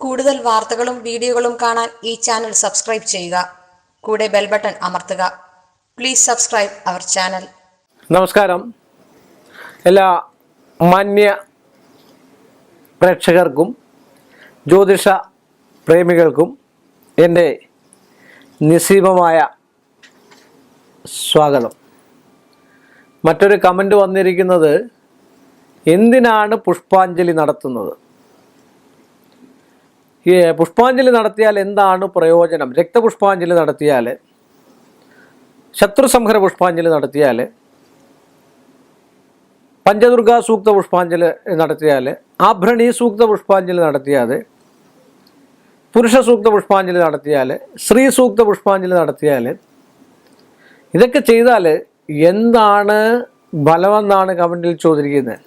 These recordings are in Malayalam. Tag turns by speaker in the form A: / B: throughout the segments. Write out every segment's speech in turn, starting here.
A: കൂടുതൽ വാർത്തകളും വീഡിയോകളും കാണാൻ ഈ ചാനൽ സബ്സ്ക്രൈബ് ചെയ്യുക. കൂടെ ബെൽ ബട്ടൺ അമർത്തുക. Please subscribe our channel.
B: നമസ്കാരം. എല്ലാ മാന്യ പ്രേക്ഷകർക്കും ജ്യോതിഷ പ്രേമികൾക്കും എൻ്റെ നിസ്സീമമായ സ്വാഗതം. മറ്റൊരു കമൻറ്റ് വന്നിരിക്കുന്നത്, എന്തിനാണ് പുഷ്പാഞ്ജലി നടത്തുന്നത്? പുഷ്പാഞ്ജലി നടത്തിയാൽ എന്താണ് പ്രയോജനം? രക്തപുഷ്പാഞ്ജലി നടത്തിയാൽ, ശത്രുസംഹര പുഷ്പാഞ്ജലി നടത്തിയാൽ, പഞ്ചദുർഗാ സൂക്ത പുഷ്പാഞ്ജലി നടത്തിയാൽ, ആഭ്രണി സൂക്ത പുഷ്പാഞ്ജലി നടത്തിയാൽ, പുരുഷ സൂക്ത പുഷ്പാഞ്ജലി നടത്തിയാൽ, സ്ത്രീ സൂക്ത പുഷ്പാഞ്ജലി നടത്തിയാൽ, ഇതൊക്കെ ചെയ്താൽ എന്താണ് ഫലമെന്നാണ് കമൻറ്റിൽ ചോദിച്ചിരിക്കുന്നത്.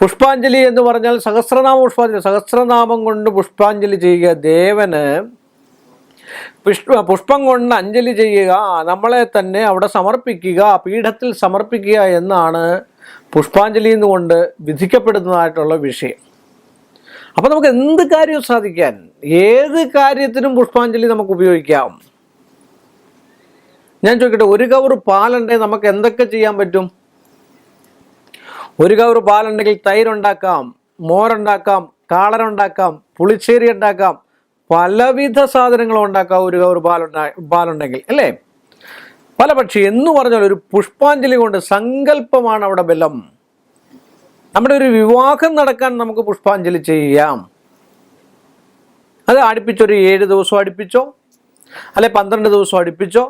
B: പുഷ്പാഞ്ജലി എന്ന് പറഞ്ഞാൽ സഹസ്രനാമ പുഷ്പാഞ്ജലി, സഹസ്രനാമം കൊണ്ട് പുഷ്പാഞ്ജലി ചെയ്യുക. ദേവന് പുഷ്പം കൊണ്ട് അഞ്ജലി ചെയ്യുക, നമ്മളെ തന്നെ അവിടെ സമർപ്പിക്കുക, പീഠത്തിൽ സമർപ്പിക്കുക എന്നാണ് പുഷ്പാഞ്ജലി എന്നുകൊണ്ട് വിധിക്കപ്പെടുന്നതായിട്ടുള്ള വിഷയം. അപ്പോൾ നമുക്ക് എന്ത് കാര്യം സാധിക്കാൻ, ഏത് കാര്യത്തിനും പുഷ്പാഞ്ജലി നമുക്ക് ഉപയോഗിക്കാം. ഞാൻ ചോദിക്കട്ടെ, ഒരു കവർ പാലുണ്ടെങ്കിൽ നമുക്ക് എന്തൊക്കെ ചെയ്യാൻ പറ്റും? ഒരു കവർ പാലുണ്ടെങ്കിൽ തൈരുണ്ടാക്കാം, മോരുണ്ടാക്കാം, കാളനുണ്ടാക്കാം, പുളിശ്ശേരി ഉണ്ടാക്കാം, പലവിധ സാധനങ്ങളും ഉണ്ടാക്കാം ഒരു കവർ പാലുണ്ടെങ്കിൽ, അല്ലേ? പല പക്ഷി എന്ന് പറഞ്ഞാൽ ഒരു പുഷ്പാഞ്ജലി കൊണ്ട് സങ്കല്പമാണ് അവിടെ ബലം. നമ്മുടെ ഒരു വിവാഹം നടക്കാൻ നമുക്ക് പുഷ്പാഞ്ജലി ചെയ്യാം. അത് അടുപ്പിച്ചൊരു 7 ദിവസം അടുപ്പിച്ചോ, അല്ലെ 12 ദിവസം അടുപ്പിച്ചോ,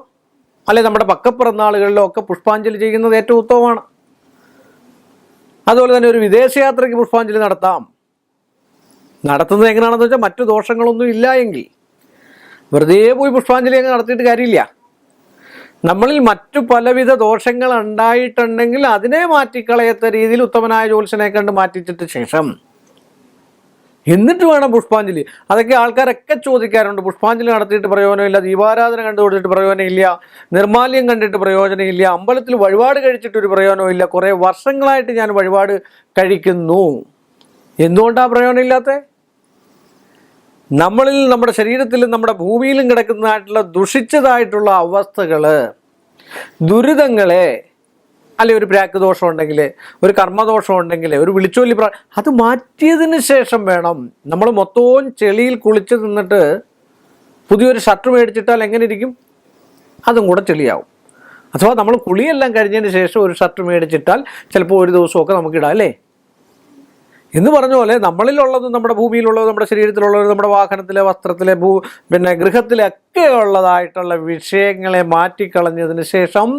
B: അല്ലെ നമ്മുടെ പക്കപ്പിറന്നാളുകളിലോ ഒക്കെ പുഷ്പാഞ്ജലി ചെയ്യുന്നത് ഏറ്റവും ഉത്തമമാണ്. അതുപോലെ തന്നെ ഒരു വിദേശയാത്രയ്ക്ക് പുഷ്പാഞ്ജലി നടത്താം. നടത്തുന്നത് എങ്ങനെയാണെന്ന് വെച്ചാൽ, മറ്റു ദോഷങ്ങളൊന്നും ഇല്ല എങ്കിൽ വെറുതെ പോയി പുഷ്പാഞ്ജലി അങ്ങ് നടത്തിയിട്ട് കാര്യമില്ല. നമ്മളിൽ മറ്റു പലവിധ ദോഷങ്ങൾ ഉണ്ടായിട്ടുണ്ടെങ്കിൽ അതിനെ മാറ്റിക്കളയത്ത രീതിയിൽ ഉത്തമനായ ജ്യോത്സ്യനെ കണ്ട് മാറ്റിച്ചിട്ട് ശേഷം എന്നിട്ട് വേണം പുഷ്പാഞ്ജലി. അതൊക്കെ ആൾക്കാരൊക്കെ ചോദിക്കാറുണ്ട്. പുഷ്പാഞ്ജലി നടത്തിയിട്ട് പ്രയോജനമില്ല, ദീപാരാധന കണ്ടു കൊടുത്തിട്ട് പ്രയോജനമില്ല, നിർമാല്യം കണ്ടിട്ട് പ്രയോജനമില്ല, അമ്പലത്തിൽ വഴിപാട് കഴിച്ചിട്ടൊരു പ്രയോജനമില്ല, കുറേ വർഷങ്ങളായിട്ട് ഞാൻ വഴിപാട് കഴിക്കുന്നു. എന്തുകൊണ്ടാണ് പ്രയോജനമില്ലാത്തത്? നമ്മളിൽ, നമ്മുടെ ശരീരത്തിലും നമ്മുടെ ഭൂമിയിലും കിടക്കുന്നതായിട്ടുള്ള ദുഷിച്ചതായിട്ടുള്ള അവസ്ഥകൾ, ദുരിതങ്ങളെ, അല്ലെ ഒരു പ്രാക്ക് ദോഷം ഉണ്ടെങ്കിൽ, ഒരു കർമ്മദോഷം ഉണ്ടെങ്കിൽ, ഒരു വിളിച്ചോല്ലി അത് മാറ്റിയതിന് ശേഷം വേണം. നമ്മൾ മൊത്തവും ചെളിയിൽ കുളിച്ച് നിന്നിട്ട് പുതിയൊരു ഷർട്ട് മേടിച്ചിട്ടാൽ എങ്ങനെ ഇരിക്കും? അതും കൂടെ ചെളിയാവും. അഥവാ നമ്മൾ കുളിയെല്ലാം കഴിഞ്ഞതിന് ശേഷം ഒരു ഷർട്ട് മേടിച്ചിട്ടാൽ ചിലപ്പോൾ ഒരു ദിവസമൊക്കെ നമുക്കിടാം, അല്ലേ? എന്ന് പറഞ്ഞ പോലെ നമ്മളിലുള്ളതും നമ്മുടെ ഭൂമിയിലുള്ളതും നമ്മുടെ ശരീരത്തിലുള്ളതും നമ്മുടെ വാഹനത്തിലെ, വസ്ത്രത്തിലെ, പിന്നെ ഗൃഹത്തിലൊക്കെ ഉള്ളതായിട്ടുള്ള വിഷയങ്ങളെ മാറ്റിക്കളഞ്ഞതിന് ശേഷം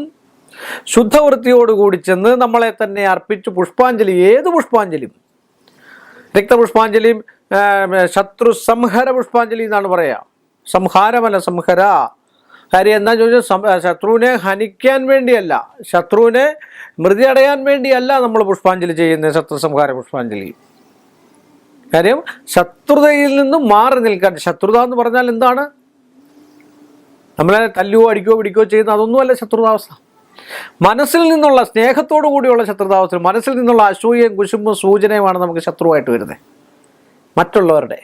B: ശുദ്ധവൃത്തിയോടുകൂടി ചെന്ന് നമ്മളെ തന്നെ അർപ്പിച്ച് പുഷ്പാഞ്ജലി, ഏത് പുഷ്പാഞ്ജലിയും, രക്തപുഷ്പാഞ്ജലിയും ശത്രു സംഹര പുഷ്പാഞ്ജലി എന്നാണ് പറയുക. സംഹാരമല്ല, സംഹര. കാര്യം എന്താ ചോദിച്ചാൽ, ശത്രുവിനെ ഹനിക്കാൻ വേണ്ടിയല്ല, ശത്രുവിനെ മൃതി അടയാൻ വേണ്ടിയല്ല നമ്മൾ പുഷ്പാഞ്ജലി ചെയ്യുന്നത്. ശത്രു സംഹാര പുഷ്പാഞ്ജലി കാര്യം ശത്രുതയിൽ നിന്നും മാറി നിൽക്കാൻ. ശത്രുത എന്ന് പറഞ്ഞാൽ എന്താണ്? നമ്മളെ തല്ലുകയോ അടിക്കുകയോ പിടിക്കുകയോ ചെയ്യുന്ന അതൊന്നുമല്ല ശത്രുതാവസ്ഥ. മനസ്സിൽ നിന്നുള്ള സ്നേഹത്തോടു കൂടിയുള്ള ശത്രുതാവസ്ഥ, മനസ്സിൽ നിന്നുള്ള അസൂയയും കുശുമ്പും സൂചനയുമാണ് നമുക്ക് ശത്രുവായിട്ട് വരുന്നത്, മറ്റുള്ളവരുടെ.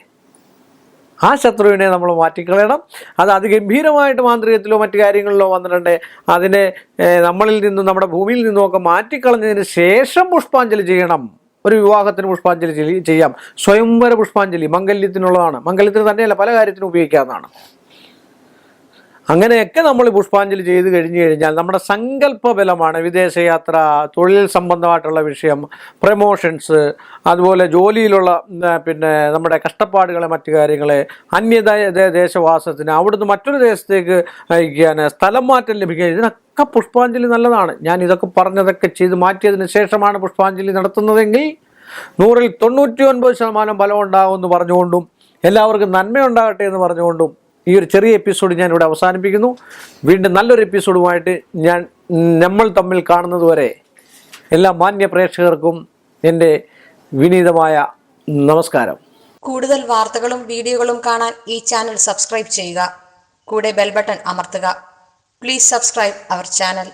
B: ആ ശത്രുവിനെ നമ്മൾ മാറ്റിക്കളയണം. അത് അതിഗംഭീരമായിട്ട് മാന്ത്രികത്തിലോ മറ്റു കാര്യങ്ങളിലോ വന്നിട്ടുണ്ടെങ്കിൽ അതിനെ നമ്മളിൽ നിന്നും നമ്മുടെ ഭൂമിയിൽ നിന്നുമൊക്കെ മാറ്റിക്കളഞ്ഞതിന് ശേഷം പുഷ്പാഞ്ജലി ചെയ്യണം. ഒരു വിവാഹത്തിന് പുഷ്പാഞ്ജലി ചെയ്യാം. സ്വയംവര പുഷ്പാഞ്ജലി മംഗല്യത്തിനുള്ളതാണ്. മംഗല്യത്തിന് തന്നെയല്ല, പല കാര്യത്തിനും ഉപയോഗിക്കാവുന്നതാണ്. അങ്ങനെയൊക്കെ നമ്മൾ പുഷ്പാഞ്ജലി ചെയ്ത് കഴിഞ്ഞു കഴിഞ്ഞാൽ നമ്മുടെ സങ്കല്പ ബലമാണ്. വിദേശയാത്ര, തൊഴിൽ സംബന്ധമായിട്ടുള്ള വിഷയം, പ്രമോഷൻസ്, അതുപോലെ ജോലിയിലുള്ള പിന്നെ നമ്മുടെ കഷ്ടപ്പാടുകളെ, മറ്റു കാര്യങ്ങളെ, ദേശവാസത്തിന്, അവിടുന്ന് മറ്റൊരു ദേശത്തേക്ക് അയക്കാൻ, സ്ഥലം മാറ്റം ലഭിക്കാൻ, ഇതിനൊക്കെ പുഷ്പാഞ്ജലി നല്ലതാണ്. ഞാൻ ഇതൊക്കെ പറഞ്ഞതൊക്കെ ചെയ്ത് മാറ്റിയതിന് ശേഷമാണ് പുഷ്പാഞ്ജലി നടത്തുന്നതെങ്കിൽ 100ൽ 99% ഫലം ഉണ്ടാകുമെന്ന് പറഞ്ഞുകൊണ്ടും എല്ലാവർക്കും നന്മയുണ്ടാകട്ടെ എന്ന് പറഞ്ഞുകൊണ്ടും ഈ ഒരു ചെറിയ എപ്പിസോഡ് ഞാൻ ഇവിടെ അവസാനിപ്പിക്കുന്നു. വീണ്ടും നല്ലൊരു എപ്പിസോഡുമായിട്ട് നമ്മൾ തമ്മിൽ കാണുന്നത് വരെ എല്ലാ മാന്യ പ്രേക്ഷകർക്കും എൻ്റെ വിനീതമായ നമസ്കാരം.
A: കൂടുതൽ വാർത്തകളും വീഡിയോകളും കാണാൻ ഈ ചാനൽ സബ്സ്ക്രൈബ് ചെയ്യുക. കൂടെ ബെൽ ബട്ടൺ അമർത്തുക. Please subscribe our channel.